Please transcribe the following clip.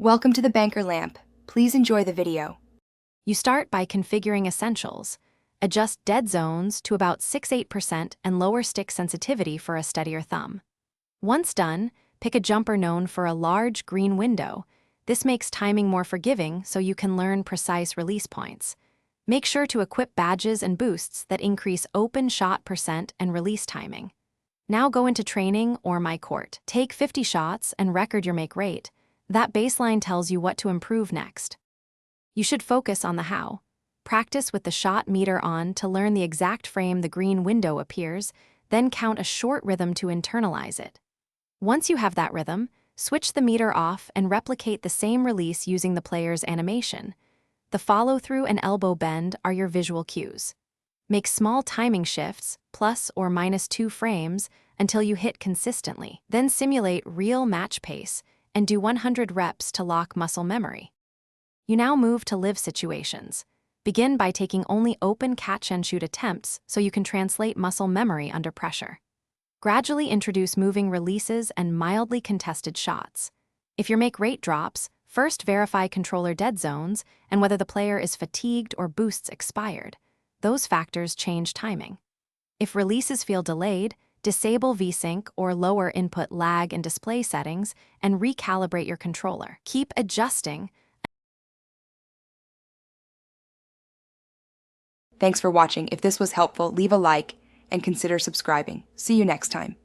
Welcome to the Banker Lamp. Please enjoy the video. You start by configuring essentials. Adjust dead zones to about 6-8% and lower stick sensitivity for a steadier thumb. Once done, pick a jumper known for a large green window. This makes timing more forgiving so you can learn precise release points. Make sure to equip badges and boosts that increase open shot percent and release timing. Now go into training or my court. Take 50 shots and record your make rate. That baseline tells you what to improve next. You should focus on the how. Practice with the shot meter on to learn the exact frame the green window appears, then count a short rhythm to internalize it. Once you have that rhythm, switch the meter off and replicate the same release using the player's animation. The follow-through and elbow bend are your visual cues. Make small timing shifts, plus or minus 2 frames, until you hit consistently. Then simulate real match pace and do 100 reps to lock muscle memory. You now move to live situations. Begin by taking only open catch-and-shoot attempts so you can translate muscle memory under pressure. Gradually introduce moving releases and mildly contested shots. If your make rate drops, first verify controller dead zones and whether the player is fatigued or boosts expired. Those factors change timing. If releases feel delayed, disable VSync or lower input lag and display settings and recalibrate your controller. Keep adjusting. Thanks for watching. If this was helpful, leave a like and consider subscribing. See you next time.